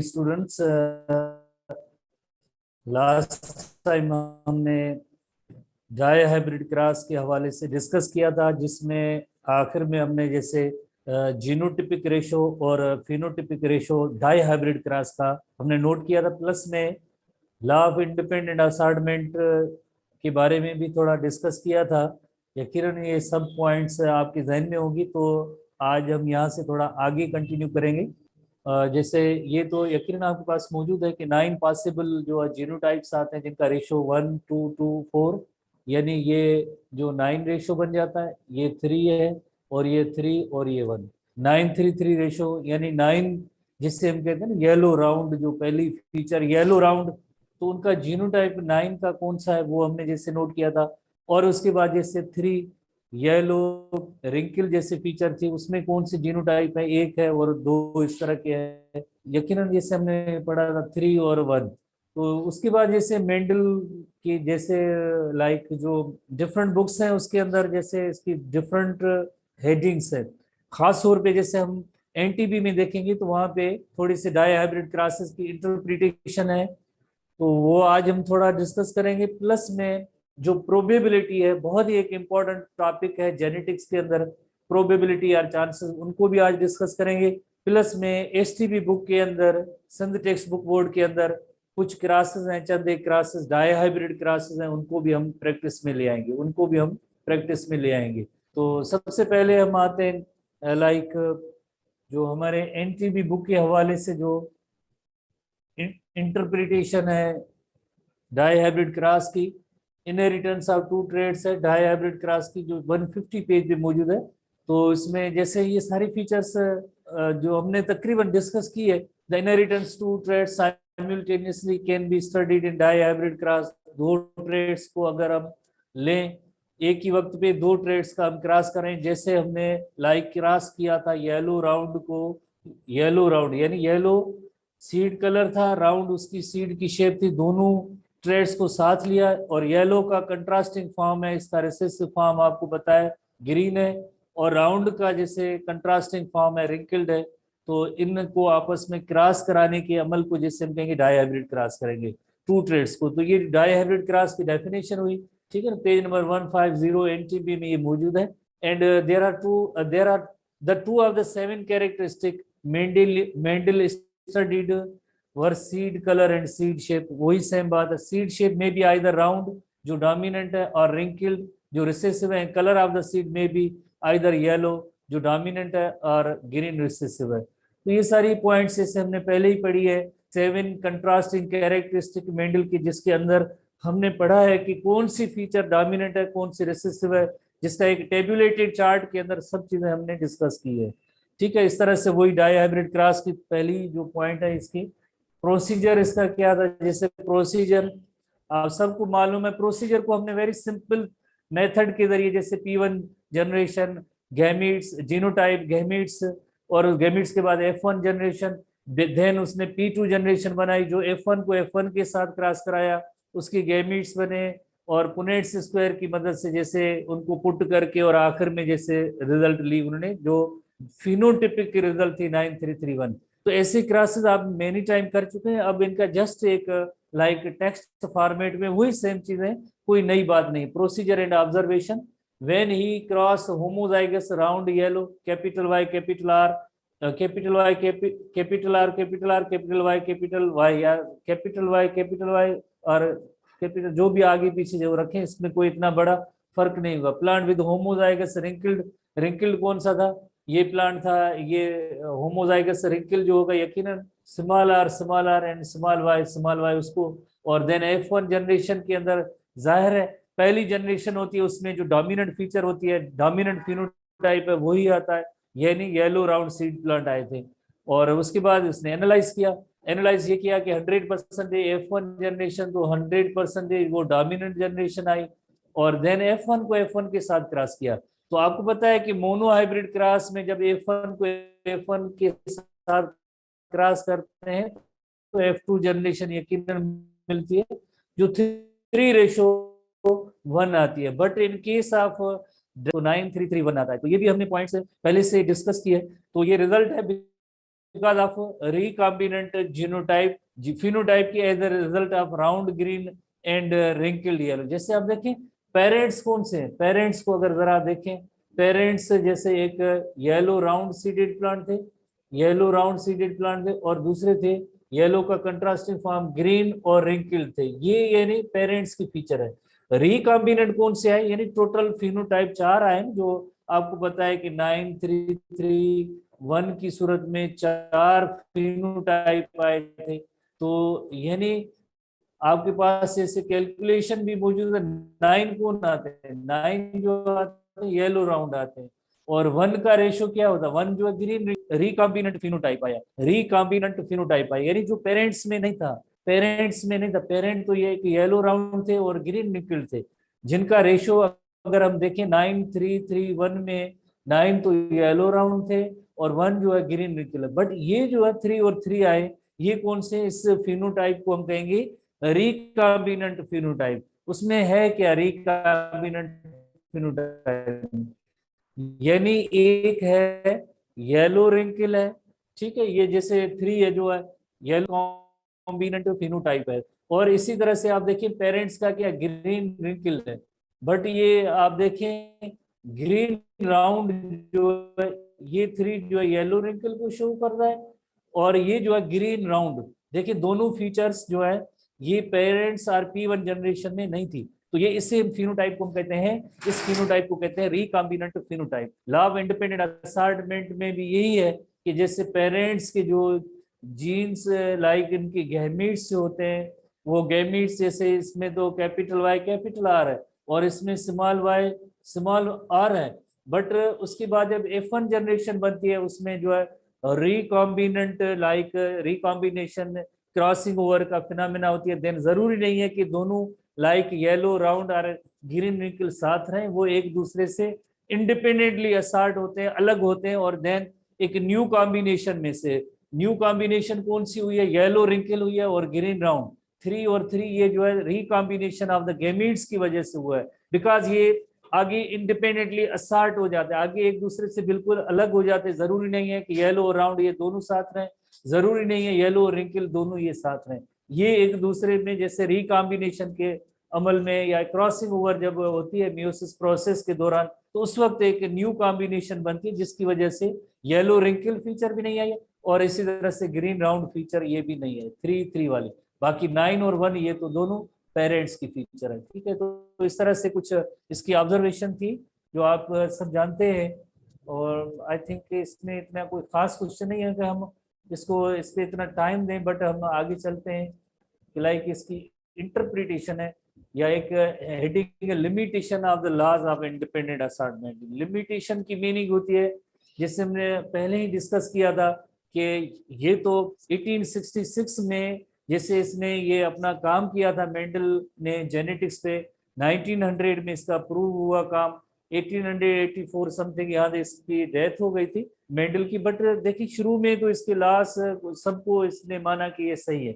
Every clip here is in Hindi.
स्टूडेंट्स, लास्ट टाइम हमने डाई हाइब्रिड क्रॉस के हवाले से डिस्कस किया था, जिसमें आखिर में हमने जैसे जीनोटिपिक रेशो और phenotypic ratio dihybrid cross का हमने नोट किया था। प्लस में लॉ ऑफ इंडिपेंडेंट असार्टमेंट के बारे में भी थोड़ा डिस्कस किया था। यकीनन ये सब पॉइंट्स आपके जहन में होगी, तो आज हम यहाँ से थोड़ा आगे कंटिन्यू करेंगे। जैसे ये तो यकीनन आपके पास मौजूद है कि 9 पॉसिबल जो जीनोटाइप्स आते हैं जिनका रेशो 1:2:4, यानी ये जो 9 रेशो बन जाता है, ये 3 है और ये 3 और ये 1, 9:3:3 रेशो, यानी 9 जिससे हम कहते हैं ना येलो राउंड, जो पहली फीचर येलो राउंड, तो उनका जीनोटाइप 9 का कौन सा है वो हमने जैसे नोट किया था। और उसके बाद जैसे 3 येलो रिंकल जैसे फीचर थी, उसमें कौन सी जीनोटाइप है, एक है और दो इस तरह के है। यकीनन जैसे हमने पढ़ा था 3 और 1। तो उसके बाद जैसे मेंडल की जैसे लाइक जो डिफरेंट बुक्स हैं उसके अंदर जैसे इसकी डिफरेंट हेडिंग्स है। खास तौर पे जैसे हम एनटीबी में देखेंगे तो वहाँ पे थोड़ी सी डाई हाइब्रिड क्लासेस की इंटरप्रिटेशन है, तो वो आज हम थोड़ा डिस्कस करेंगे। प्लस में जो प्रोबेबिलिटी है, बहुत ही एक इम्पॉर्टेंट टॉपिक है जेनेटिक्स के अंदर, प्रोबेबिलिटी और चांसेस, उनको भी आज डिस्कस करेंगे। प्लस में एसटीबी बुक के अंदर, सिंध टेक्स्ट बुक बोर्ड के अंदर कुछ क्लासेस हैं, चंद एक क्लासेस डाई हाइब्रिड क्लासेस हैं, उनको भी हम प्रैक्टिस में ले आएंगे, उनको भी हम प्रैक्टिस में ले आएंगे। तो सबसे पहले हम आते हैं लाइक जो हमारे एनटीबी बुक के हवाले से जो इंटरप्रिटेशन है डाई हाइब्रिड क्रॉस की, इनहेरिटेंस ऑफ टू ट्रेड्स है डाई हाइब्रिड क्रॉस की, जो 150 पेज पे मौजूद है। तो इसमें जैसे ये सारी फीचर्स जो हमने तकरीबन डिस्कस की है, the inheritance two traits simultaneously can be studied in dihybrid cross. दो ट्रेड्स को अगर हम लें, एक ही वक्त पे दो ट्रेड्स का हम क्रॉस करें, जैसे हमने लाइक क्रॉस किया था येलो राउंड को, येलो राउंड यानी येलो सीड कलर था, राउंड उसकी सीड की शेप थी, दोनों ट्रेड्स को साथ लिया, और येलो का कंट्रास्टिंग फॉर्म है, इसका रिसेसिव फॉर्म आपको पता है ग्रीन है, और राउंड का जैसे कंट्रास्टिंग फॉर्म है रिंकल्ड है। तो इनको आपस में क्रॉस कराने के अमल को जैसे हम कहेंगे डाई हाइब्रिड क्रॉस करेंगे टू ट्रेड्स को। तो ये डाई हाइब्रिड क्रॉस की डेफिनेशन हुई, ठीक है ना, पेज नंबर 150 एनटीबी में ये मौजूद है। And there are the two of the 7 characteristic Mendel studied were seed colour and seed shape. वही सेम बात है, सीड शेप में भी आइदर राउंड जो डोमिनेंट है और रिंकल्ड जो रिसेसिव है। कलर ऑफ द सीड में भी आइदर येलो जो डोमिनेंट है और ग्रीन रिसेसिव है। तो ये सारी पॉइंट्स जैसे हमने पहले ही पढ़ी है, 7 कंट्रास्टिंग कैरेक्टरिस्टिक मेंडल की, जिसके अंदर हमने पढ़ा है कि कौन सी फीचर डोमिनेंट है, कौन सी रिसेसिव है, जिसका एक टेबुलेटेड चार्ट के अंदर सब चीजें हमने डिस्कस की है। ठीक है, इस तरह से वही डाई हाइब्रिड क्रॉस की पहली जो पॉइंट है, इसकी प्रोसीजर इसका क्या था। जैसे प्रोसीजर आप सबको मालूम है, प्रोसीजर को हमने वेरी सिंपल मेथड के जरिए, जैसे P1 generation, gametes genotype gametes, और गैमीट्स के बाद F1 जनरेशन, देन उसने P2 जनरेशन बनाई जो F1 को F1 के साथ क्रॉस कराया, उसके गैमीट्स बने, और पुनेट्स स्क्वायर की मदद से जैसे उनको पुट करके, और आखिर में जैसे रिजल्ट ली उन्होंने जो फिनोटिपिक की रिजल्ट थी 9331। तो ऐसे क्लासेस आप मेनी टाइम कर चुके हैं, अब इनका जस्ट एक लाइक टेक्स्ट फॉर्मेट में वही सेम चीजें, कोई नई बात नहीं। Procedure and observation, when he cross homozygous round yellow, capital Y capital R, capital Y capital R capital R capital Y या कैपिटल वाई और कैपिटल, जो भी आगे पीछे जो रखें, इसमें कोई इतना बड़ा फर्क नहीं हुआ। Plant with homozygous wrinkled, wrinkled कौन सा था, ये प्लांट था, ये होमोजाइगस रिंकल जो होगा यकीनन small R and small Y उसको। और देन F1 जनरेशन के अंदर जाहिर है पहली जनरेशन होती है, उसमें जो डोमिनेंट फीचर होती है, डोमिनेंट फिनोटाइप है, वही आता है, यानी येलो राउंड सीड प्लांट आए थे। और उसके बाद उसने एनालाइज किया, एनालाइज ये किया कि 100% F1 जनरेशन, तो 100% वो डोमिनेंट जनरेशन आई, और देन F1 को F1 के साथ क्रॉस किया। तो आपको पता है कि मोनो हाइब्रिड क्रॉस में जब F1 को F1 के साथ क्रॉस करते हैं तो F2 जनरेशन यकीनन मिलती है, जो 3:1 आती है। बट इन केस ऑफ 9331 आता है। तो ये भी हमने पॉइंट्स पहले से डिस्कस किए। तो ये रिजल्ट है because of recombinant genotype phenotype की as a result of round green and wrinkled yellow। जैसे आप देखें पेरेंट्स कौन से हैं, पेरेंट्स को अगर जरा देखें, पेरेंट्स जैसे एक येलो राउंड सीडेड प्लांट थे, येलो राउंड सीडेड प्लांट थे, और दूसरे थे येलो का कंट्रास्टिंग फॉर्म ग्रीन और रिंकल्ड थे। ये यानी पेरेंट्स की फीचर है। रिकॉम्बिनेंट कौन से है, यानी टोटल फिनोटाइप 4 आए जो आपको पता है कि 9331 की सूरत में 4 फिनोटाइप आए थे। तो यानी आपके पास ऐसे कैलकुलेशन भी मौजूद है। 9 कौन आते हैं, 9 जो आते हैं येलो राउंड आते हैं, और 1 का रेशो क्या होता है, 1 जो है ग्रीन। रिकॉम्बिनेंट फिनोटाइप आया, रिकॉम्बिनेंट फिनोटाइप आया, यानी जो पेरेंट्स में नहीं था, पेरेंट्स में नहीं था। पेरेंट तो ये येलो राउंड थे और ग्रीन निकल थे, जिनका रेशो अगर हम देखें 9331 में 9 तो येलो राउंड थे और 1 जो है ग्रीन निकल। बट ये जो है 3 और 3 आए, ये कौन से, इस फिनोटाइप को हम कहेंगे रिकॉम्बिनेंट फिनोटाइप। उसमें है क्या रिकॉम्बिनेंट फिनोटाइप, यानी एक है येलो रिंकल है, ठीक है, ये जैसे 3 है जो है येलो कॉम्बिनेंट फिनोटाइप है। और इसी तरह से आप देखिए पेरेंट्स का क्या ग्रीन रिंकल है, बट ये आप देखें ग्रीन राउंड जो है ये 3 जो है येलो रिंकल को शो कर रहा है, और ये जो है ग्रीन राउंड। देखिए दोनों फीचर्स जो है ये पेरेंट्स आर P1 जनरेशन में नहीं थी। तो ये इसे फिनोटाइप को हम कहते हैं, इस फिनोटाइप को कहते हैं recombinant phenotype. Law of independent assortment में भी यही है कि जैसे पेरेंट्स के जो जीन्स लाइक इनके गैमीट्स होते हैं, वो गैमीट्स जैसे इसमें तो कैपिटल वाई कैपिटल आर है और इसमें स्मॉल वाई स्मॉल आर है। बट उसके बाद जब F1 जनरेशन बनती है उसमें जो है recombinant like recombination crossing over का फिनोमेना होती है। देन जरूरी नहीं है कि दोनों लाइक येलो राउंड और ग्रीन निकल साथ रहें, वो एक दूसरे से इंडिपेंडेंटली असॉर्ट होते हैं, अलग होते हैं। और देन एक न्यू कॉम्बिनेशन में से न्यू कॉम्बिनेशन कौन सी हुई है, येलो रिंकल हुई है और ग्रीन राउंड। 3 और 3 ये जो है रिकॉम्बिनेशन ऑफ द गैमीट्स की वजह से हुआ है, बिकॉज ये आगे इंडिपेंडेंटली असॉर्ट हो जाते हैं, आगे एक दूसरे से बिल्कुल अलग हो जाते हैं। जरूरी नहीं है कि येलो और राउंड ये दोनों साथ रहें, जरूरी नहीं है येलो और रिंकल दोनों ये साथ रहें। ये एक दूसरे में जैसे रिकॉम्बिनेशन के अमल में या क्रॉसिंग ओवर जब होती है मियोसिस प्रोसेस के दौरान, तो उस वक्त एक न्यू कॉम्बिनेशन बनती है जिसकी वजह से येलो रिंकल फीचर भी नहीं आई और इसी तरह से ग्रीन राउंड फीचर ये भी नहीं है 3 वाली। बाकी 9 और 1 ये तो दोनों पेरेंट्स की फीचर है, ठीक है। तो इस तरह से कुछ इसकी ऑब्जर्वेशन थी जो आप सब जानते हैं। और आई थिंक इसमें इतना कोई खास क्वेश्चन नहीं है कि हम इसको इस पे इतना टाइम दें, बट हम आगे चलते हैं कि लाइक इसकी इंटरप्रिटेशन है या एक heading limitation of the laws of independent assortment. Limitation की मीनिंग होती है, जैसे हमने पहले ही डिस्कस किया था कि ये तो 1866 में जैसे इसने ये अपना काम किया था मेंडल ने जेनेटिक्स पे, 1900 में इसका प्रूव हुआ काम, 1884 समथिंग यहाँ इसकी डेथ हो गई थी मेंडल की। बट देखिए शुरू में तो इसके लॉस सबको इसने माना कि ये सही है,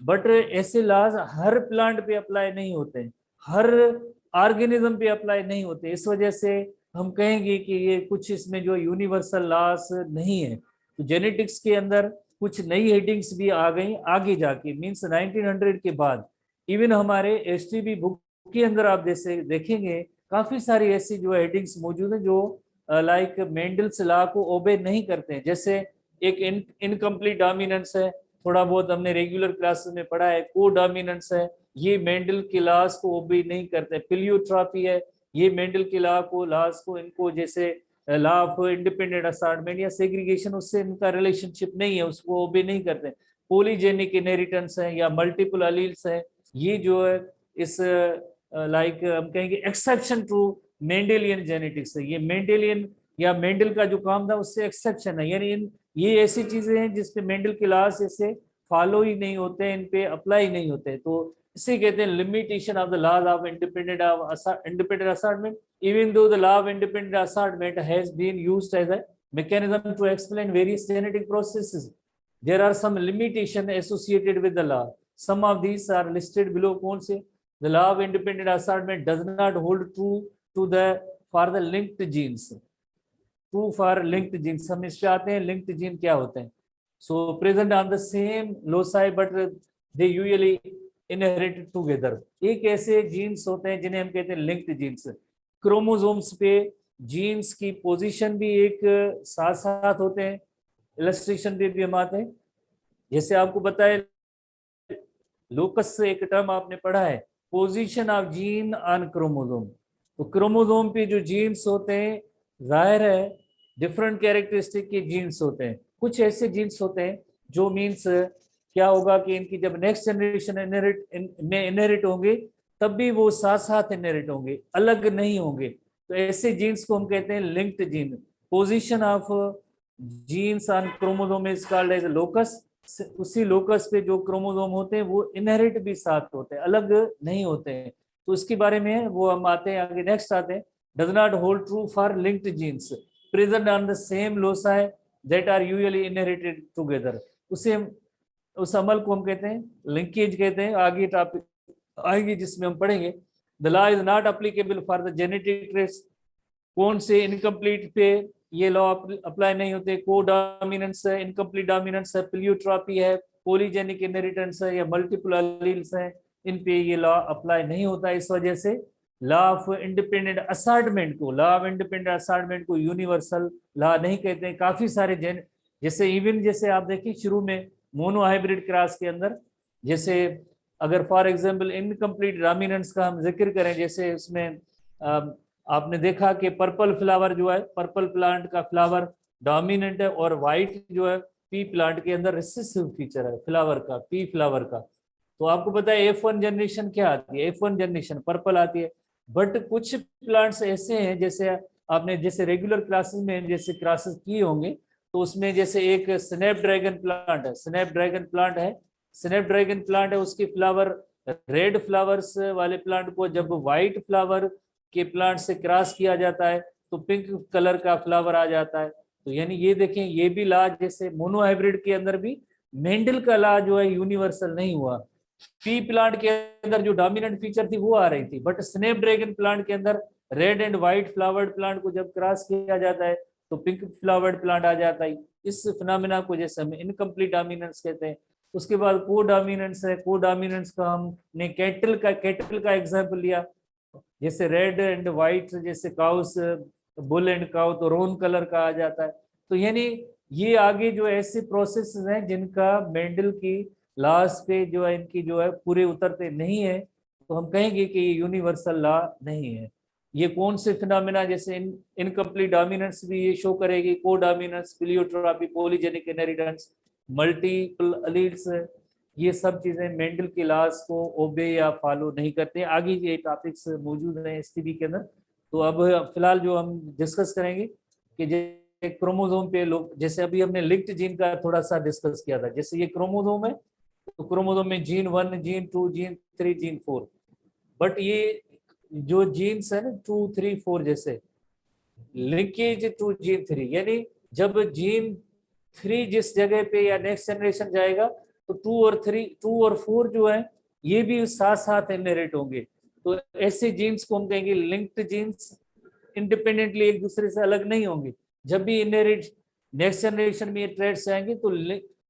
बट ऐसे लॉज हर प्लांट पे अप्लाई नहीं होते हैं, हर ऑर्गेनिज्म पे अप्लाई नहीं होते। इस वजह से हम कहेंगे कि ये कुछ इसमें जो यूनिवर्सल लॉस नहीं है। तो जेनेटिक्स के अंदर कुछ नई हेडिंग्स भी आ गई आगे जाके, मींस 1900 के बाद। इवन हमारे एसटीबी बुक के अंदर आप जैसे देखेंगे काफी सारी ऐसी जो हेडिंग्स मौजूद हैं जो लाइक मेंडल्स लॉ को ओबे नहीं करते हैं। जैसे एक इनकम्प्लीट डोमिनेंस है, थोड़ा बहुत हमने रेगुलर क्लासेस में पढ़ा है। को डोमिनेंस है, ये मेंडल के लॉज को ओबे नहीं करते। पिलियोट्रॉपी है, ये मेंडल के लॉज को इनको जैसे लॉ ऑफ इंडिपेंडेंट असॉर्टमेंट या सेग्रीगेशन उससे इनका रिलेशनशिप नहीं है, उसको ओबे नहीं करते। पॉलीजेनिक इनहेरिटेंस है या मल्टीपल अलील्स है, ये जो है इस लाइक हम कहेंगे एक्सेप्शन टू मेंडेलियन जेनेटिक्स है। ये मेंडेलियन या मेंडल का जो काम था उससे एक्सेप्शन है, यानी ये ऐसी चीजें हैं जिसपे मेंडल के लॉज ऐसे फॉलो ही नहीं होते हैं, इन पे अप्लाई नहीं होते। तो इसे कहते हैं limitation of the laws of independent assortment. Even though the law of independent assortment has been used as a mechanism to explain various genetic processes, there are some limitation associated with the law. Some of these are listed below. कौन से? The law of independent assortment does not hold true to the for the linked genes. True for linked genes, हम इस पे आते हैं। linked gene क्या होते हैं? So present on the same loci, but they usually inherit together. एक ऐसे जीन्स होते हैं जिन्हें हम कहते हैं लिंक्ड जीन्स। क्रोमोसोम्स पे जीन्स की पोजीशन भी एक साथ साथ होते हैं। इलस्ट्रेशन पे भी हम आते हैं, जैसे आपको बताया लोकस से एक टर्म आपने पढ़ा है, position of gene on chromosome. तो क्रोमोसोम पे जो जीन्स होते हैं, जाहिर है डिफरेंट कैरेक्टरिस्टिक के जीन्स होते हैं। कुछ ऐसे जीन्स होते हैं जो मीन्स क्या होगा कि इनकी जब नेक्स्ट जनरेशन में इनहेरिट होंगे तब भी वो साथ साथ इनहेरिट होंगे, अलग नहीं होंगे। तो ऐसे जीन्स को हम कहते हैं linked gene. Position of genes on chromosome is called as locus. उसी लोकस पे जो क्रोमोसोम होते हैं वो इनहेरिट भी साथ होते हैं, अलग नहीं होते हैं। तो उसके बारे में वो हम आते हैं आगे, नेक्स्ट आते हैं। Does not hold true for linked genes present on the same loci that are usually inherited together. उसे उस अमल को हम कहते हैं लिंकेज कहते हैं। आगे टॉपिक आएगी जिसमें हम पढ़ेंगे the law is not applicable for the genetic traits. कौन से इनकम्प्लीट पे ये लॉ अप्लाई नहीं होते? को डोमिनेंस है, इनकम्प्लीट डोमिनेंस है, प्लियोट्रॉपी है, पॉलीजेनिक इनहेरिटेंस है या मल्टीपल एलील्स हैं, इन पे ये लॉ अप्लाई नहीं होता। इस वजह से लॉ ऑफ इंडिपेंडेंट असार्टमेंट को यूनिवर्सल लॉ नहीं कहते हैं। काफी सारे जैसे इवन जैसे आप देखिए शुरू में मोनो हाइब्रिड क्रॉस के अंदर, जैसे अगर फॉर एग्जांपल इनकम्प्लीट डोमिनेंस का हम जिक्र करें, जैसे उसमें आपने देखा कि पर्पल फ्लावर जो है, पर्पल प्लांट का फ्लावर डोमिनेंट है और व्हाइट जो है पी प्लांट के अंदर रिसेसिव फीचर है फ्लावर का, पी फ्लावर का। तो आपको पता है F1 जनरेशन क्या आती है? F1 जनरेशन पर्पल आती है। बट कुछ प्लांट्स ऐसे हैं, जैसे आपने जैसे रेगुलर क्लासेस में जैसे क्लासेस किए होंगे, तो उसमें जैसे एक स्नैपड्रैगन प्लांट है, स्नैपड्रैगन प्लांट है, उसके फ्लावर रेड फ्लावर्स वाले प्लांट को जब व्हाइट फ्लावर के प्लांट से क्रॉस किया जाता है तो पिंक कलर का फ्लावर आ जाता है। तो यानी ये देखें, ये भी लॉ जैसे मोनो हाइब्रिड के अंदर भी मेंडल का लॉ जो है यूनिवर्सल नहीं हुआ। पी प्लांट के अंदर जो डोमिनेंट फीचर थी वो आ रही थी, बट स्नैपड्रैगन प्लांट के अंदर red and white flowered plant को जब क्रॉस किया जाता है तो पिंक फ्लावर्ड प्लांट आ जाता है। इस फिनोमेना को जैसे हम इनकम्प्लीट डोमिनेंस कहते हैं। उसके बाद को डोमिनेंस है। को डोमिनेंस का हमने कैटल का एग्जाम्पल लिया, जैसे रेड एंड व्हाइट, जैसे काउस बुल एंड काउ तो रोन कलर का आ जाता है। तो यानी ये आगे जो ऐसे प्रोसेस हैं जिनका मेंडल की लॉस पे जो है इनकी जो है पूरे उतरते नहीं है, तो हम कहेंगे कि ये यूनिवर्सल लॉ नहीं है। ये कौन से फिनोमेना, जैसे इनकम्प्लीट डोमिनेंस भी ये शो करेगी, को dominance, pleiotropy, polygenic inheritance, multiple alleles, ये सब चीजें मेंडल के लॉस को ओबे या फॉलो नहीं करते। आगे ये टॉपिक्स मौजूद हैं इस टीवी के अंदर। तो अब फिलहाल जो हम डिस्कस करेंगे कि जैसे क्रोमोसोम पे लोग, जैसे अभी हमने लिंक्ड जीन का थोड़ा सा डिस्कस किया था, जैसे ये क्रोमोसोम है तो क्रोमोसोम में gene 1, gene 2, gene 3, gene 4, but ये जो जीन्स है ना 2, 3, 4 जैसे लिंकेज टू जीन 3, यानी जब जीन 3 जिस जगह पे या नेक्स्ट जनरेशन जाएगा तो 2 और 4 जो है ये भी साथ साथ इनहेरिट होंगे। तो ऐसे जीन्स को हम कहेंगे लिंक्ड जीन्स, इंडिपेंडेंटली एक दूसरे से अलग नहीं होंगे। जब भी इनहेरिट नेक्स्ट जनरेशन में ये ट्रेड्स आएंगे तो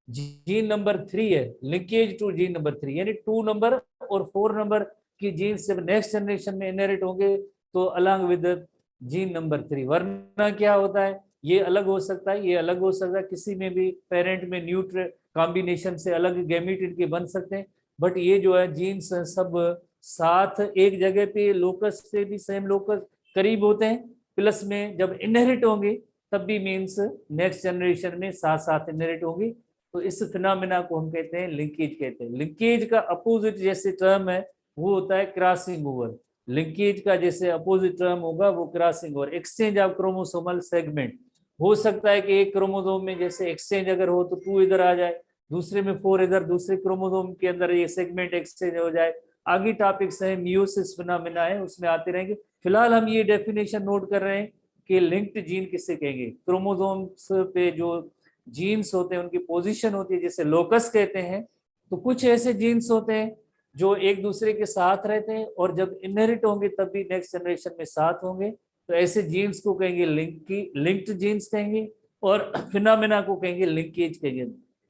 जीन नंबर 3 है, लिंकेज टू जीन नंबर 3, यानी 2 नंबर और 4 नंबर की जीन्स जब नेक्स्ट जनरेशन में इनहेरिट होंगे तो अलॉन्ग विद जीन नंबर 3। वरना क्या होता है, ये अलग हो सकता है, ये अलग हो सकता है, किसी में भी पेरेंट में न्यूट्र कॉम्बिनेशन से अलग गैमीट इनके बन सकते हैं, बट ये जो है जीन्स सब साथ एक जगह पे लोकस पे भी सेम लोकस करीब होते हैं, प्लस में जब इनहेरिट होंगे तब भी मीन्स नेक्स्ट जनरेशन में साथ साथ इनहेरिट होंगी। तो इस फिनोमेना को हम कहते हैं लिंकेज कहते हैं। लिंकेज का अपोजिट जैसे टर्म है वो होता है क्रॉसिंग ओवर। लिंकेज का जैसे अपोजिट टर्म होगा वो crossing over, exchange of chromosomal segment. हो सकता है कि एक क्रोमोसोम में जैसे एक्सचेंज अगर हो तो 2 इधर आ जाए, दूसरे में 4 इधर, दूसरे क्रोमोसोम के अंदर ये सेगमेंट एक्सचेंज हो जाए। आगे टॉपिक्स है मियोसिस फिनोमेना है, उसमें आते रहेंगे। फिलहाल हम ये डेफिनेशन नोट कर रहे हैं कि लिंक्ड जीन किससे कहेंगे? क्रोमोसोम्स पे जो जीन्स होते हैं उनकी पोजीशन होती है जैसे लोकस कहते हैं। तो कुछ ऐसे जीन्स होते हैं जो एक दूसरे के साथ रहते हैं और जब इनहेरिट होंगे तब भी नेक्स्ट जनरेशन में साथ होंगे, तो ऐसे जीन्स को कहेंगे लिंक्ड जीन्स कहेंगे और फिनोमेना को कहेंगे लिंकेज कहेंगे।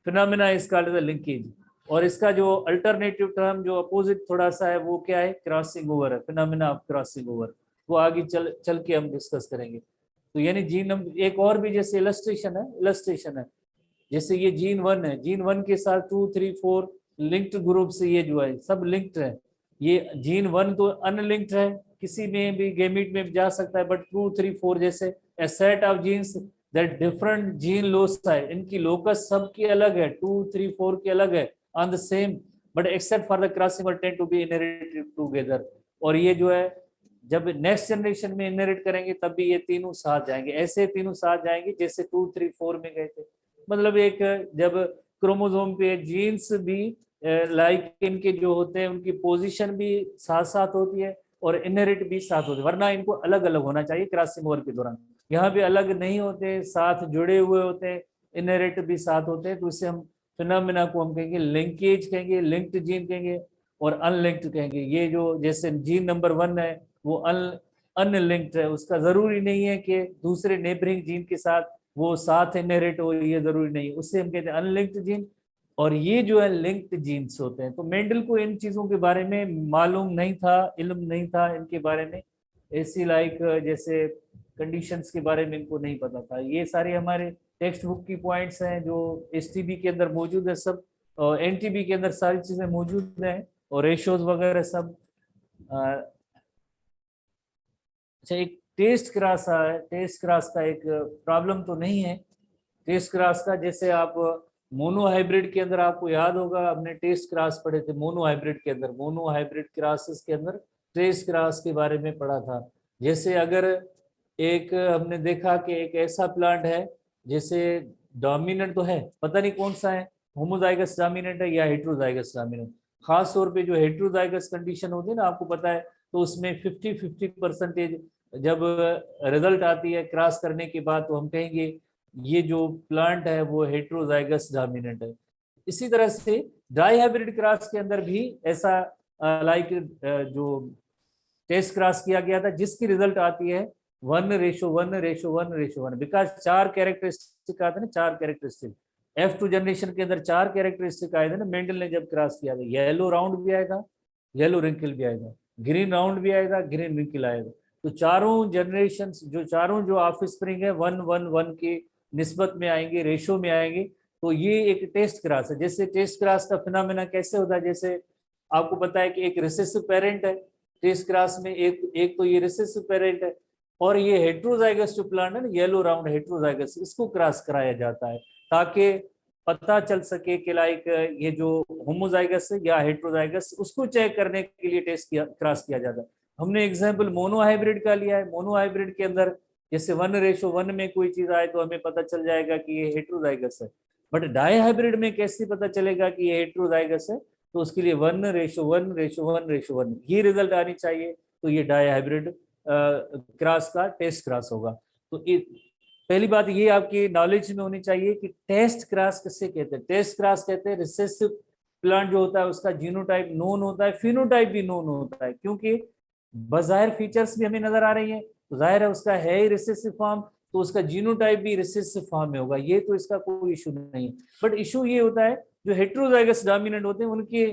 Phenomena is called the linkage. और इसका जो अल्टरनेटिव टर्म जो अपोजिट थोड़ा सा है वो क्या है, क्रॉसिंग ओवर है, फिनोमेना ऑफ क्रॉसिंग ओवर। वो आगे चल के हम डिस्कस करेंगे। तो यानी जीन नंबर एक और भी जैसे इलस्ट्रेशन है, जैसे ये जीन 1 है, जीन 1 के साथ 2, 3, 4 लिंक्ड ग्रुप से ये जो है सब लिंक्ड है। ये जीन 1 तो अनलिंक्ड है, किसी में भी गेमिट में जा सकता है, बट 2, 3, 4 जैसे a set of genes that different gene loci, इनकी लोकस सबकी अलग है, 2, 3, 4 की अलग है on the same, but except for the crossing tend to be inherited together. और ये जो है जब नेक्स्ट जनरेशन में इनहेरिट करेंगे तब भी ये तीनों साथ जाएंगे, ऐसे तीनों साथ जाएंगे जैसे 2, 3, 4 में गए थे। मतलब एक जब क्रोमोसोम पे जीन्स भी लाइक इनके जो होते हैं उनकी पोजीशन भी साथ साथ होती है और इनहेरिट भी साथ होते हैं, वरना इनको अलग अलग होना चाहिए क्रॉसिंग ओवर के दौरान। यहाँ पे अलग नहीं होते, साथ जुड़े हुए होते हैं, इनहेरिट भी साथ होते हैं। तो इससे हम फिनोमेना को हम कहेंगे लिंकेज कहेंगे, लिंक्ड जीन कहेंगे और अनलिंक्ड कहेंगे। ये जो जैसे जीन नंबर 1 है वो अनलिंक्ड है, उसका जरूरी नहीं है कि दूसरे नेबरिंग जीन के साथ वो साथ इनहेरिट हो, ये जरूरी नहीं, उससे हम कहते हैं अनलिंक्ड जीन। और ये जो है लिंक्ड जीन्स होते हैं। तो मेंडल को इन चीजों के बारे में मालूम नहीं था, इल्म नहीं था इनके बारे में, ऐसी लाइक जैसे कंडीशंस के बारे में इनको नहीं पता था। ये सारे हमारे टेक्स्ट बुक की पॉइंट्स हैं जो एसटीबी के अंदर मौजूद है सब, और एनटीबी के अंदर सारी चीजें मौजूद हैं और रेशोज वगैरह सब। अच्छा, एक टेस्ट क्रॉस है, टेस्ट क्रॉस का एक प्रॉब्लम तो नहीं है टेस्ट क्रॉस का। जैसे आप मोनो हाइब्रिड के अंदर आपको याद होगा हमने टेस्ट क्रॉस पढ़े थे, मोनो हाइब्रिड के अंदर, मोनो हाइब्रिड क्रॉसेस के अंदर टेस्ट क्रॉस के बारे में पढ़ा था। जैसे अगर एक हमने देखा कि एक ऐसा प्लांट है जैसे डोमिनेंट तो है, पता नहीं कौन सा है, होमोजाइगस डोमिनेंट है या हेट्रोजाइगस डोमिनेंट। खास तौर पे जो हेट्रोजाइगस कंडीशन होती है ना, आपको पता है, तो उसमें 50-50% जब रिजल्ट आती है क्रॉस करने के बाद तो हम कहेंगे ये जो प्लांट है वो हेट्रोजाइगस डोमिनेंट है। इसी तरह से डाई हाइब्रिड क्रॉस के अंदर भी ऐसा लाइक जो टेस्ट क्रॉस किया गया था जिसकी रिजल्ट आती है 1:1:1:1:1, बिकॉज 4 कैरेक्टरिस्टिक आते हैं ना, 4 कैरेक्टरिस्टिक। F2 जनरेशन के अंदर 4 कैरेक्टरिस्टिक आए थे ना मेंडल ने जब क्रॉस किया था। येलो राउंड भी आएगा, येलो रिंकल भी आएगा, ग्रीन राउंड भी आएगा, ग्रीन रिंकल आएगा। तो चारों जनरेशन जो ऑफ स्प्रिंग है 1:1:1 की निस्बत में आएंगे, रेशो में आएंगे। तो ये एक टेस्ट क्रॉस है। जैसे टेस्ट क्रॉस का फिनोमेना कैसे होता है, जैसे आपको पता है कि एक रिसेसिव पेरेंट है टेस्ट क्रॉस में, एक तो ये रिसेसिव पेरेंट है, और ये हेट्रोजाइगस जो प्लांट है ना येलो राउंड हेट्रोजाइगस, इसको क्रॉस कराया जाता है ताकि पता चल सके कि लाइक ये जो होमोजाइगस है या हेट्रोजाइगस, उसको चेक करने के लिए क्रॉस किया जाता है। हमने एग्जाम्पल मोनो हाइब्रिड का लिया है। मोनो हाइब्रिड के अंदर जैसे 1:1 में कोई चीज आए तो हमें पता चल जाएगा कि ये हेट्रोजाइगस है, बट डाई हाइब्रिड में कैसे पता चलेगा कि ये हेट्रोजाइगस है, तो उसके लिए 1:1:1:1 ये रिजल्ट आनी चाहिए। तो ये डाई हाइब्रिड क्रॉस का टेस्ट क्रॉस होगा। तो पहली बात ये आपकी नॉलेज में होनी चाहिए कि टेस्ट क्रॉस किससे कहते हैं। टेस्ट क्रॉस कहते हैं रिसेसिव प्लांट जो होता है उसका जीनोटाइप नोन होता है, फिनोटाइप भी नोन होता है, क्योंकि बाहर फीचर्स भी हमें नजर आ रही है तो जाहिर है उसका है ही रिसेसिव फॉर्म, तो उसका जीनोटाइप भी रिसेसिव फॉर्म में होगा, ये तो इसका कोई इशू नहीं है। बट इशू ये होता है जो हेट्रोजाइगस डोमिनेंट होते हैं उनके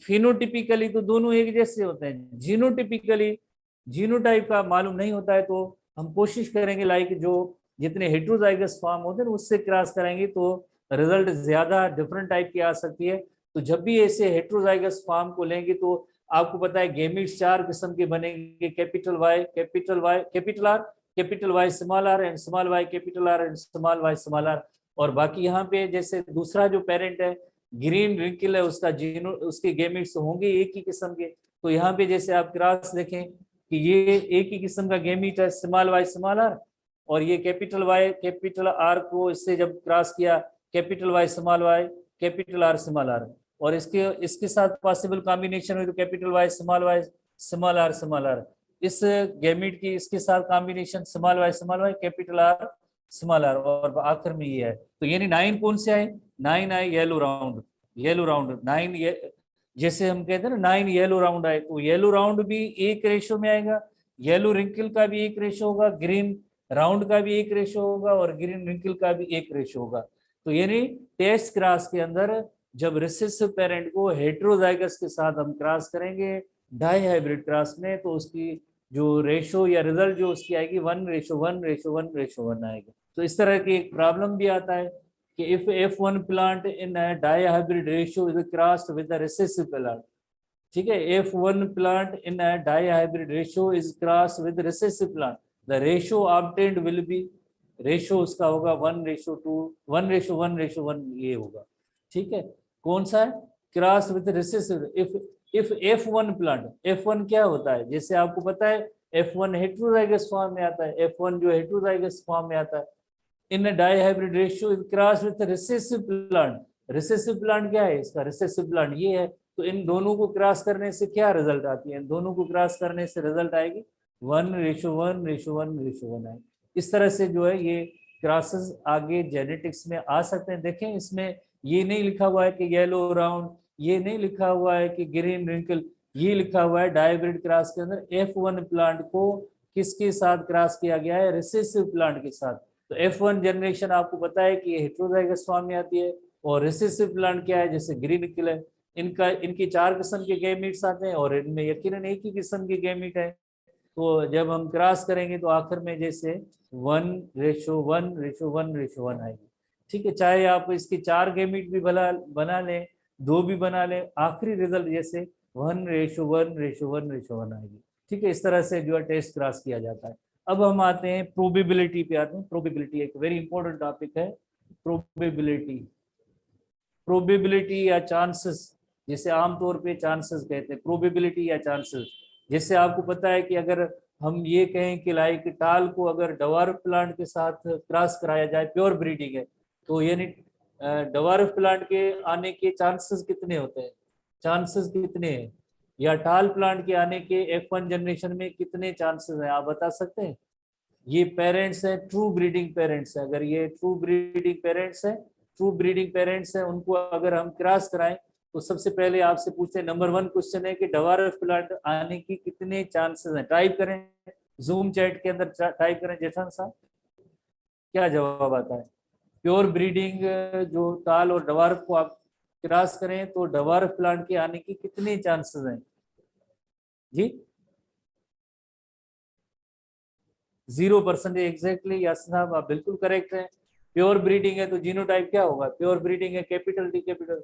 फिनोटिपिकली तो दोनों एक जैसे होते हैं, जीनोटिपिकली जीनोटाइप का मालूम नहीं होता है। तो हम कोशिश करेंगे लाइक जो जितने हेट्रोजाइगस फॉर्म होते हैं उससे क्रॉस कराएंगे तो रिजल्ट ज्यादा डिफरेंट टाइप की आ सकती है। तो जब भी ऐसे हेट्रोजाइगस फॉर्म को लेंगे तो आपको पता है गेमिट्स 4 किस्म के बनेंगे, capital Y, capital R, capital Y small R and small Y capital R and small Y small R. और बाकी यहाँ पे जैसे दूसरा जो पेरेंट है ग्रीन रिंकल है उसका जीनो उसके गेमिट्स होंगे एक ही किस्म के। तो यहाँ पे जैसे आप क्रॉस देखें कि ये एक ही किस्म का गेमिट है स्मॉल वाई स्मॉल आर, और ये कैपिटल वाई कैपिटल आर को इससे जब क्रॉस किया capital Y capital R small R, और इसके साथ पॉसिबल कॉम्बिनेशन हुई तो कैपिटल वाई स्मॉल आर, इस गैमिट की इसके साथ combination small Y capital R small R, और आखिर में ये है। तो यानी 9 कौन से आए, 9 आए येलो राउंड 9 ये, जैसे हम कहते हैं ना 9 येलो राउंड आए, तो येलो राउंड भी एक रेशो में आएगा, येलो रिंकल का भी एक रेशो होगा, ग्रीन राउंड का भी एक रेशो होगा और ग्रीन रिंकल का भी एक रेशो होगा। तो यानी टेस्ट क्रॉस के अंदर जब रिसेसिव पेरेंट को हेटेरोजाइगस के साथ हम क्रॉस करेंगे डाई हाइब्रिड क्रॉस में, तो उसकी जो रेशो या रिजल्ट जो उसकी आएगी 1:1:1:1 आएगा। तो इस तरह की एक प्रॉब्लम भी आता है कि if F1 plant in dihybrid ratio is crossed with the recessive plant, ठीक है, F1 plant in dihybrid ratio is crossed with recessive plant, the ratio obtained will be, ratio उसका होगा 1:2 1:1:1 ये होगा, ठीक है। कौन सा है? Cross with recessive. If F1 plant, F1 क्या होता है, जैसे आपको पता है F1 हेटेरोजाइगस फॉर्म में आता है, F1 जो हेटेरोजाइगस फॉर्म में आता है in dihybrid ratio is cross with recessive plant. Recessive plant क्या है इसका? रिसेसिव प्लांट ये है। तो इन दोनों को क्रॉस करने से क्या रिजल्ट आती है? इन दोनों को क्रॉस करने से रिजल्ट आएगी 1:1:1:1 आएगी। इस तरह से जो है ये क्रॉसेस आगे जेनेटिक्स में आ सकते हैं। देखें इसमें ये नहीं लिखा हुआ है कि येलो राउंड, ये नहीं लिखा हुआ है कि ग्रीन रिंकल, ये लिखा हुआ है डायब्रिड क्रॉस के अंदर F1 प्लांट को किसके साथ क्रॉस किया गया है? रिसेसिव प्लांट के साथ। तो F1 जनरेशन आपको पता है कि ये हेटेरोजाइगस फॉर्म में आती है, और रिसेसिव प्लांट क्या है? जैसे ग्रीन निकल है, इनकी 4 किस्म के गैमीट्स आते हैं और इनमें यकीनन एक ही किस्म के गैमीट है। तो जब हम क्रॉस करेंगे तो आखिर में जैसे 1:1:1:1 आएगी, ठीक है। चाहे आप इसके 4 गैमीट भी बना लें, 2 भी बना लें, आखिरी रिजल्ट जैसे 1:1:1:1 आएगी, ठीक है। इस तरह से जो है टेस्ट क्रॉस किया जाता है। अब हम आते हैं प्रोबेबिलिटी पे आते हैं। प्रोबेबिलिटी एक वेरी इंपॉर्टेंट टॉपिक है। प्रोबेबिलिटी, प्रोबेबिलिटी या चांसेस, जैसे आमतौर पे चांसेस कहते हैं, प्रोबेबिलिटी या चांसेस। जैसे आपको पता है कि अगर हम ये कहें कि लाइक टाल को अगर डवार्फ प्लांट के साथ क्रॉस कराया जाए, प्योर ब्रीडिंग है, तो यानी डवार्फ प्लांट के आने के चांसेस कितने होते हैं? चांसेस कितने हैं? या टाल प्लांट के आने के F1 जनरेशन में कितने चांसेस हैं, आप बता सकते हैं? ये पेरेंट्स हैं, ट्रू ब्रीडिंग पेरेंट्स हैं। अगर ये ट्रू ब्रीडिंग पेरेंट्स हैं, ट्रू ब्रीडिंग पेरेंट्स हैं, उनको अगर हम क्रॉस कराएं तो सबसे पहले आपसे पूछते हैं, नंबर 1 क्वेश्चन है कि डवार्फ प्लांट आने की कितने चांसेस हैं? टाइप करें, जूम चैट के अंदर टाइप करें जेठान साहब, क्या जवाब आता है? प्योर ब्रीडिंग जो टाल और डवार्फ को आप क्रॉस करें तो डवार्फ प्लांट के आने की कितने चांसेस हैं जी? 0% एग्जैक्टली। यस साहब आप बिल्कुल करेक्ट हैं। प्योर ब्रीडिंग है तो जीनोटाइप क्या होगा? प्योर ब्रीडिंग है कैपिटल टी कैपिटल,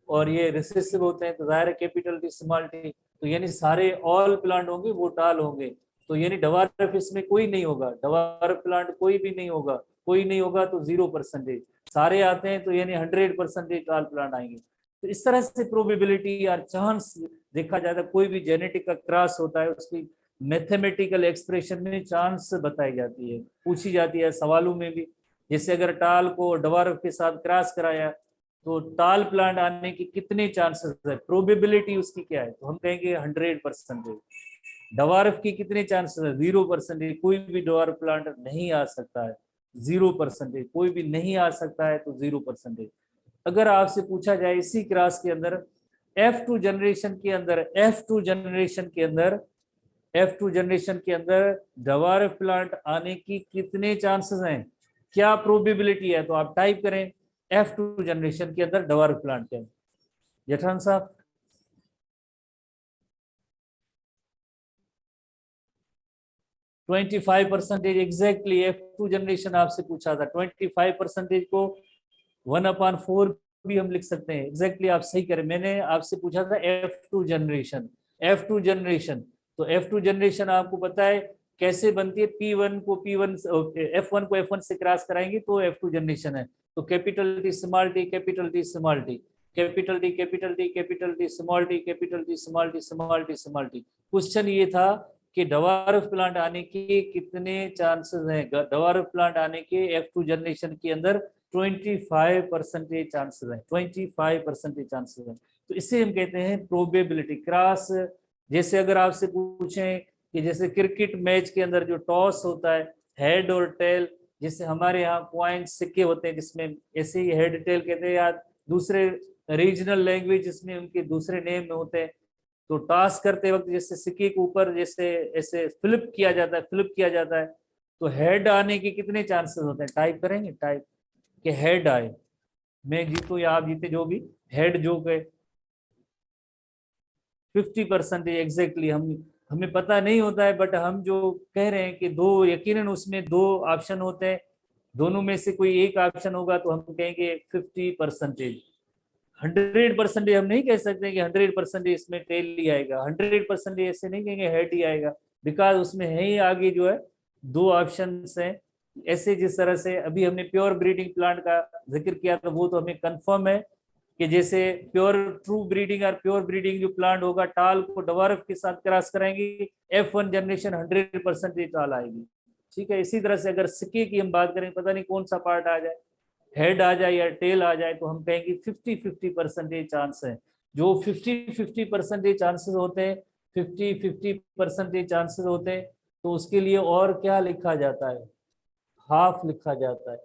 और ये रिसेसिव होते हैं तो जाहिर है कैपिटल टी स्मॉल टी। तो यानी सारे ऑल प्लांट होंगे वो टाल होंगे, तो यानी डवार्फ इसमें कोई नहीं होगा, डवार्फ प्लांट कोई भी नहीं होगा, कोई नहीं होगा तो 0%। सारे आते हैं तो यानी 100% टाल प्लांट आएंगे। तो इस तरह से प्रोबेबिलिटी या चांस देखा जाता है। कोई भी जेनेटिक का क्रॉस होता है उसकी मैथमेटिकल एक्सप्रेशन में चांस बताई जाती है, पूछी जाती है सवालों में भी। जैसे अगर टाल को डवार्फ के साथ क्रॉस कराया तो टाल प्लांट आने की कितने चांसेस है, प्रोबेबिलिटी उसकी क्या है? तो हम कहेंगे 100%। डवार्फ की कितने चांसेस है? 0%। कोई भी डवार्फ प्लांट नहीं आ सकता है, 0%। कोई भी नहीं आ सकता है तो 0%। अगर आपसे पूछा जाए इसी क्रॉस के अंदर F2 जनरेशन के अंदर, F2 जनरेशन के अंदर, F2 जनरेशन के अंदर डवार्फ प्लांट आने की कितने चांसेस हैं, क्या प्रोबेबिलिटी है? तो आप टाइप करें F2 जनरेशन के अंदर डवार्फ प्लांट के। जेठान साहब 25% एग्जैक्टली। F2 जनरेशन आपसे पूछा था, 25% को 1/4 भी हम लिख सकते हैं। एग्जैक्टली आप सही करें। मैंने आपसे पूछा था F2 जनरेशन, F2 जनरेशन। तो F2 जनरेशन आपको पता है कैसे बनती है? P1 को P1, F1 को F1 से क्रॉस कराएंगे तो F2 जनरेशन है। तो capital T small T, capital T small T, capital T capital T, capital T small T, capital T small T, small T small T. Question ये था कि डवार्फ प्लांट आने के कितने चांसेस हैं? डवार्फ प्लांट आने के F2 जनरेशन के अंदर 25% चांसेस है, 25% चांसेस है। तो इससे हम कहते हैं प्रोबेबिलिटी क्रॉस। जैसे अगर आपसे पूछें कि जैसे क्रिकेट मैच के अंदर जो टॉस होता है, हेड और टेल, जैसे हमारे यहाँ कॉइन सिक्के होते हैं जिसमें ऐसे ही हेड टेल कहते हैं, या दूसरे रीजनल लैंग्वेज जिसमें उनके दूसरे नेम में होते हैं। तो टॉस करते वक्त जैसे सिक्के के ऊपर जैसे ऐसे फ्लिप किया जाता है, फ्लिप किया जाता है, तो हेड आने के कितने चांसेस होते हैं? टाइप करेंगे, टाइप के हेड आए। मैं जीतूं या आप जीते, जो भी हेड जो गए 50% एग्जैक्टली, हमें पता नहीं होता है, बट हम जो कह रहे हैं कि दो, यकीनन उसमें दो ऑप्शन होते हैं, दोनों में से कोई एक ऑप्शन होगा तो हम कहेंगे 50%। 100% हम नहीं कह सकते कि 100% इसमें टेल ही आएगा, 100% ऐसे नहीं कहेंगे हेड ही आएगा, बिकॉज उसमें है ही आगे जो है दो ऑप्शन हैं। ऐसे जिस तरह से अभी हमने प्योर ब्रीडिंग प्लांट का जिक्र किया था, वो तो हमें कंफर्म है कि जैसे प्योर ट्रू ब्रीडिंग और प्योर ब्रीडिंग जो प्लांट होगा, टाल को डवार्फ के साथ क्रॉस कराएंगे, F1 जनरेशन 100% टाल आएगी। ठीक है, इसी तरह से अगर सिक्के की हम बात करें, पता नहीं कौन सा पार्ट आ जाए, हेड आ जाए या टेल आ जाए, तो हम कहेंगे 50-50% चांस है। जो 50-50% चांसेस होते हैं, 50-50% चांसेस होते हैं, तो उसके लिए और क्या लिखा जाता है, हाफ लिखा जाता है।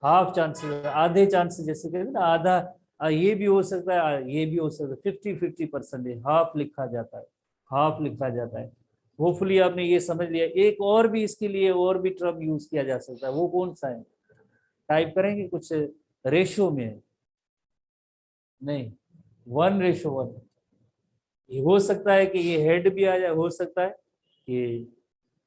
हाफ चांसेस, आधे चांसेस, जैसे कहते हैं ना आधा, ये भी हो सकता है, ये भी हो सकता है, 50-50% हाफ लिखा जाता है, हाफ लिखा जाता है। होपफुली आपने ये समझ लिया। एक और भी इसके लिए और भी टर्म यूज किया जा सकता है, वो कौन सा है, टाइप करेंगे कुछ रेशो में, नहीं 1:1। ये हो सकता है कि ये हेड भी आ जाए, हो सकता है कि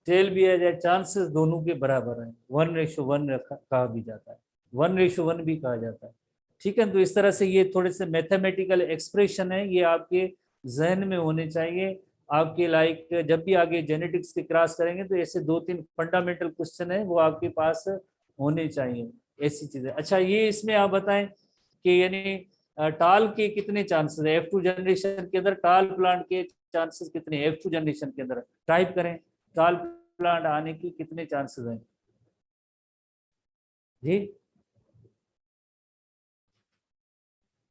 टेल भी आ जाए, चांसेस दोनों के बराबर हैं। 1:1 कहा भी जाता है, 1:1 भी कहा जाता है। ठीक है, तो इस तरह से ये थोड़े से मैथमेटिकल एक्सप्रेशन है, ये आपके जहन में होने चाहिए। आपके लाइक जब भी आगे जेनेटिक्स के क्रॉस करेंगे तो ऐसे 2-3 फंडामेंटल क्वेश्चन है वो आपके पास होने चाहिए, ऐसी चीजें। अच्छा, ये इसमें आप बताएं कि यानी टाल के कितने चांसेस है F2 जनरेशन के अंदर, टाल प्लांट के चांसेस कितने F2 जनरेशन के अंदर, टाइप करें टाल प्लांट आने की कितने चांसेस हैं जी।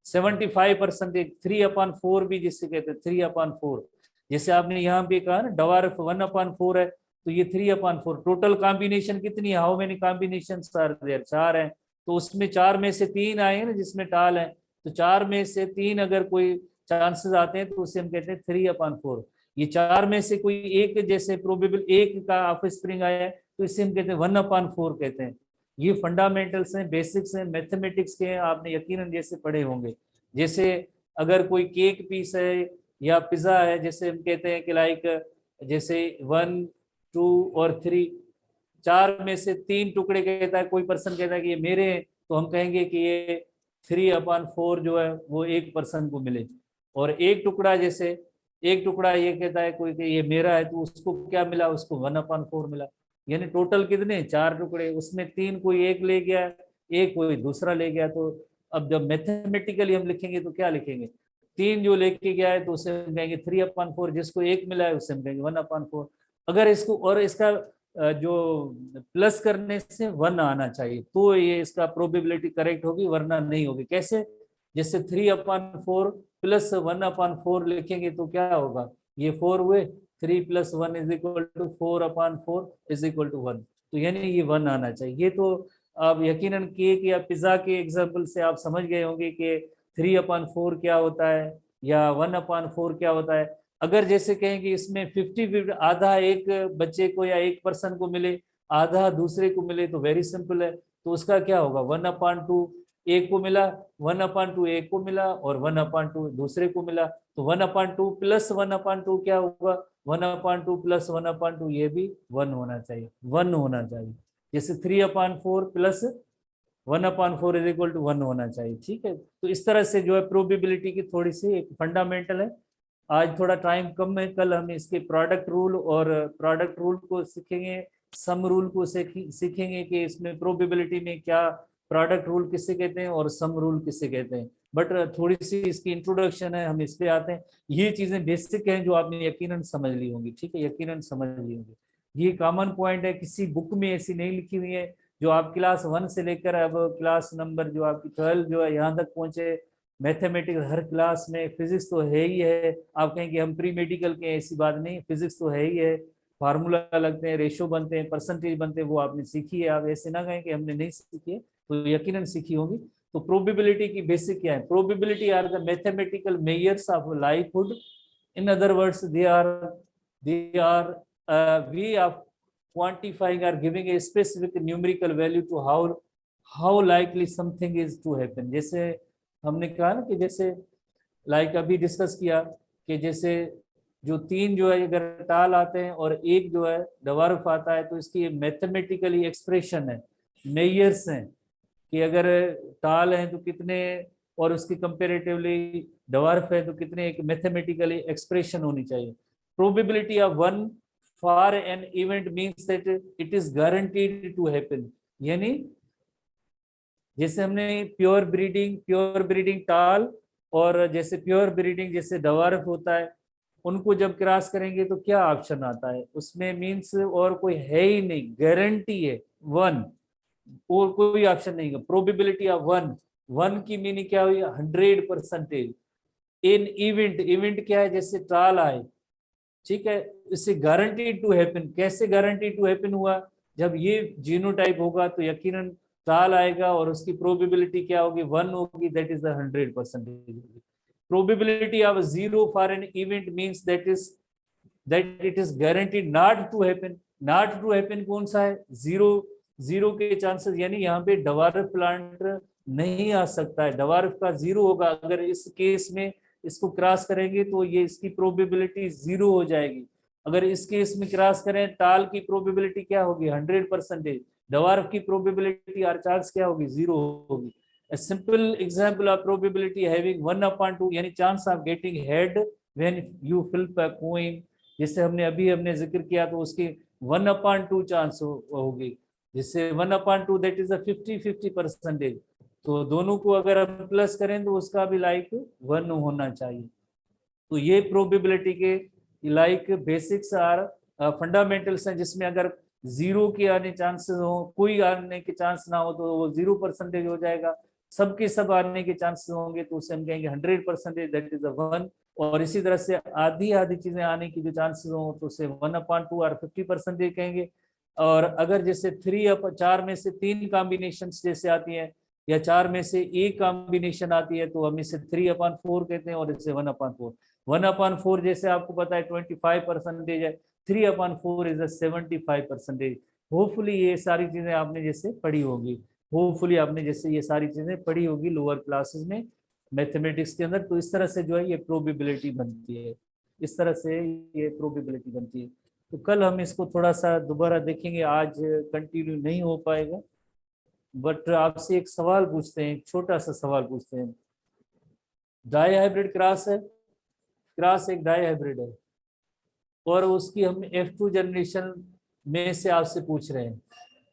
75%, 3/4 भी जिससे कहते हैं, 3/4। जैसे आपने यहाँ पे कहा ना डवार्फ 1/4 है, तो ये 3/4। टोटल कॉम्बिनेशन कितनी है, how many combination are there, 4 है, तो उसमें 4 में से 3 आए हैं ना जिसमें टाल है, तो 4 में से 3 अगर कोई चांसेस आते हैं तो उसे हम कहते हैं 3/4। ये 4 में से कोई एक, जैसे प्रोबेबल एक का ऑफ स्प्रिंग आया है, तो इसे हम कहते हैं 1/4 कहते हैं। ये फंडामेंटल्स हैं, बेसिक्स हैं, मैथमेटिक्स के हैं, आपने यकीनन जैसे पढ़े होंगे। जैसे अगर कोई केक पीस है या पिज्जा है, जैसे हम कहते हैं कि लाइक जैसे 1, 2 और 3, 4 में से 3 टुकड़े कहता है, कोई पर्सन कहता है कि ये मेरे हैं, तो हम कहेंगे कि ये 3/4 जो है वो एक पर्सन को मिले। और एक टुकड़ा, जैसे एक टुकड़ा ये कहता है कोई कि ये मेरा है, तो उसको क्या मिला, उसको 1/4 मिला। यानी टोटल कितने, 4 टुकड़े, उसमें 3 कोई एक ले गया, एक कोई दूसरा ले गया। तो अब जब मैथमेटिकली हम लिखेंगे तो क्या लिखेंगे, 3 जो लेके गया है तो उसे हम कहेंगे 3/4, जिसको एक मिला है उससे हम कहेंगे 1/4। अगर इसको और इसका जो प्लस करने से 1 आना चाहिए तो ये इसका प्रोबेबिलिटी करेक्ट होगी, वरना नहीं होगी। कैसे, जैसे 3/4 प्लस 1/4 लिखेंगे तो क्या होगा, ये 4 हुए, 3 + 1 = 4/4 = 1, तो यानी ये 1 आना चाहिए। ये तो आप यकीनन केक या पिज्जा के एग्जाम्पल से आप समझ गए होंगे कि 3/4 क्या होता है या 1/4 क्या होता है। अगर जैसे कहें कि इसमें 50-50, आधा एक बच्चे को या एक पर्सन को मिले, आधा दूसरे को मिले, तो वेरी सिंपल है, तो उसका क्या होगा, 1/2 एक को मिला, 1/2 एक को मिला और 1/2 दूसरे को मिला, तो 1/2 + 1/2 क्या होगा, 1/2 + 1/2 ये भी 1 होना चाहिए, 1 होना चाहिए। जैसे 3/4 + 1/4 = 1 होना चाहिए। ठीक है, तो इस तरह से जो है प्रोबेबिलिटी की थोड़ी सी एक फंडामेंटल है। आज थोड़ा टाइम कम है, कल हम इसके प्रोडक्ट रूल और प्रोडक्ट रूल को सीखेंगे, सम रूल को सीखेंगे कि इसमें प्रोबेबिलिटी में क्या प्रोडक्ट रूल किससे कहते हैं और सम रूल किससे कहते हैं। बट थोड़ी सी इसकी इंट्रोडक्शन है, हम इस पे आते हैं। ये चीजें बेसिक हैं जो आपने यकीनन समझ ली होंगी, ठीक है, यकीनन समझ ली होंगी। ये कॉमन पॉइंट है, किसी बुक में ऐसी नहीं लिखी हुई है। जो आप क्लास 1 से लेकर अब क्लास नंबर जो आपकी 12 जो है यहाँ तक पहुंचे, मैथमेटिक्स हर क्लास में, फिजिक्स तो है ही है। आप कहें कि हम प्री मेडिकल के, ऐसी बात नहीं, फिजिक्स तो है ही है। फार्मूला लगते हैं, रेशो बनते हैं, परसेंटेज बनते हैं, वो आपने सीखी है। आप ऐसे ना कहें कि हमने नहीं सीखी है, तो यकीनन सीखी होगी। तो प्रोबेबिलिटी की बेसिक क्या है, probability are the mathematical measures of likelihood. In other words they are a way of quantifying or giving a specific numerical value to how how likely something is to happen. जैसे हमने कहा ना कि जैसे लाइक अभी डिस्कस किया कि जैसे जो तीन जो है अगर टाल आते हैं और एक जो है डवार्फ आता है, तो इसकी मैथमेटिकली एक्सप्रेशन है, मेयर्स हैं कि अगर टाल हैं तो कितने और उसकी कंपेरेटिवली डवार्फ है तो कितने, एक मैथमेटिकली एक्सप्रेशन होनी चाहिए। Probability of one for an event means that it is guaranteed to happen. यानी जैसे हमने प्योर ब्रीडिंग टाल और जैसे प्योर ब्रीडिंग जैसे डवार्फ होता है, उनको जब क्रॉस करेंगे तो क्या ऑप्शन आता है उसमें, मींस और कोई है ही नहीं, गारंटी है वन, और कोई ऑप्शन नहीं है। प्रोबेबिलिटी ऑफ वन, वन की मीनिंग क्या हुई, 100%। इन इवेंट, इवेंट क्या है, जैसे टाल आए, ठीक है, इससे गारंटीड टू हैपन। कैसे गारंटीड टू हैपन हुआ, जब ये जीनोटाइप होगा तो यकीनन टाल आएगा और उसकी प्रोबेबिलिटी क्या होगी, 1 होगी, that is the 100%। Probability of zero for an event means that it is guaranteed not to happen. Not to happen कौन सा है, जीरो, जीरो के चांसेस, यानी यहाँ पे डवार्फ प्लांट नहीं आ सकता है, डवार्फ का जीरो होगा। अगर इस केस में इसको क्रॉस करेंगे तो ये इसकी प्रोबेबिलिटी जीरो हो जाएगी। अगर इस केस में क्रॉस करें, टाल की प्रोबेबिलिटी क्या होगी, 100%, डवार्फ की प्रोबेबिलिटी और चांस क्या होगी, जीरो होगी। A simple example of probability having 1/2, यानी chance of getting head when you flip a coin, जिससे हमने जिक्र किया, तो उसकी 1/2 चांस होगी, जिससे 1/2 दैट इज अ 50-50%। तो दोनों को अगर हम प्लस करें तो उसका भी लाइक 1 होना चाहिए। तो ये प्रोबेबिलिटी के लाइक बेसिक्स आर फंडामेंटल्स हैं, जिसमें अगर जीरो के आने चांसेस हो, कोई आने के चांस ना हो तो वो 0% हो जाएगा। सबके सब आने के चांसेस होंगे तो उसे हम कहेंगे 100%, दैट इज अ 1। और इसी तरह से आधी आधी चीजें आने की जो चांसेस हो तो उसे 1/2 और 50% कहेंगे। और अगर जैसे 4 में से 3 कॉम्बिनेशन जैसे आती है, या 4 में से एक कॉम्बिनेशन आती है, तो हम इसे 3/4 कहते हैं, और इसे 1/4। 1/4 जैसे आपको पता है 25% है, 3/4 इज 75%। होपफुली ये सारी चीजें आपने जैसे पढ़ी होगी, होपफुली आपने जैसे ये सारी चीजें पढ़ी होगी लोअर क्लासेस में मैथमेटिक्स के अंदर। तो इस तरह से जो है ये प्रोबेबिलिटी बनती है, इस तरह से ये प्रोबेबिलिटी बनती है। तो कल हम इसको थोड़ा सा दोबारा देखेंगे, आज कंटिन्यू नहीं हो पाएगा। बट आपसे एक सवाल पूछते हैं, एक छोटा सा सवाल पूछते हैं। डाई हाइब्रिड क्रॉस है, क्रॉस एक डाई हाइब्रिड है, और उसकी हम F2 जनरेशन में से आपसे पूछ रहे हैं।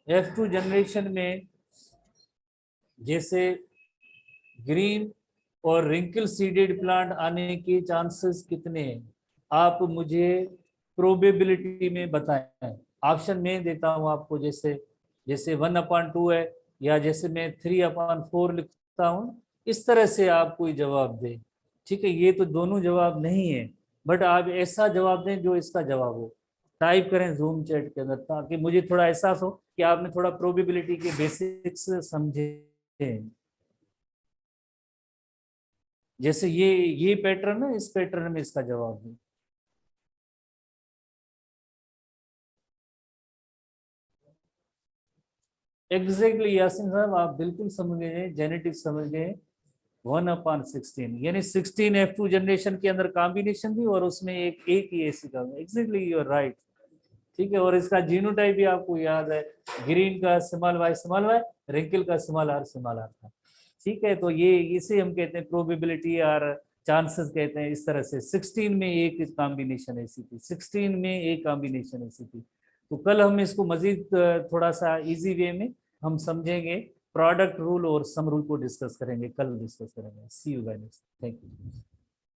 F2 जनरेशन में जैसे ग्रीन और रिंकल सीडेड प्लांट आने के चांसेस कितने हैं, आप मुझे प्रोबेबिलिटी में बताएं। ऑप्शन में देता हूं आपको, जैसे जैसे 1/2 है, या जैसे मैं 3/4 लिखता हूं, इस तरह से आप कोई जवाब दें। ठीक है, ये तो दोनों जवाब नहीं है, बट आप ऐसा जवाब दें जो इसका जवाब हो। टाइप करें जूम चैट के अंदर, ताकि मुझे थोड़ा एहसास हो कि आपने थोड़ा प्रोबेबिलिटी के बेसिक्स समझे। जैसे ये पैटर्न है, इस पैटर्न में इसका जवाब है। एग्जैक्टली यासिन साहब, आप बिल्कुल समझ गए, जेनेटिक्स समझ गए। 1/16, यानी 16 F2 जनरेशन के अंदर कॉम्बिनेशन थी और उसमें एक ही एसी का। Exactly you are right. ठीक है, और इसका जीनोटाइप भी आपको याद है, ग्रीन का स्मॉल वाई, रिंकल का स्मॉल आर था। ठीक है, तो ये इसे हम कहते हैं प्रोबेबिलिटी और चांसेस कहते हैं। इस तरह से 16 में एक कॉम्बिनेशन ऐसी थी, 16 में एक कॉम्बिनेशन ऐसी थी। तो कल हम इसको मजीद थोड़ा सा इजी वे में हम समझेंगे, प्रोडक्ट रूल और सम रूल को डिस्कस करेंगे, कल डिस्कस करेंगे। सी यू गाइस, थैंक यू।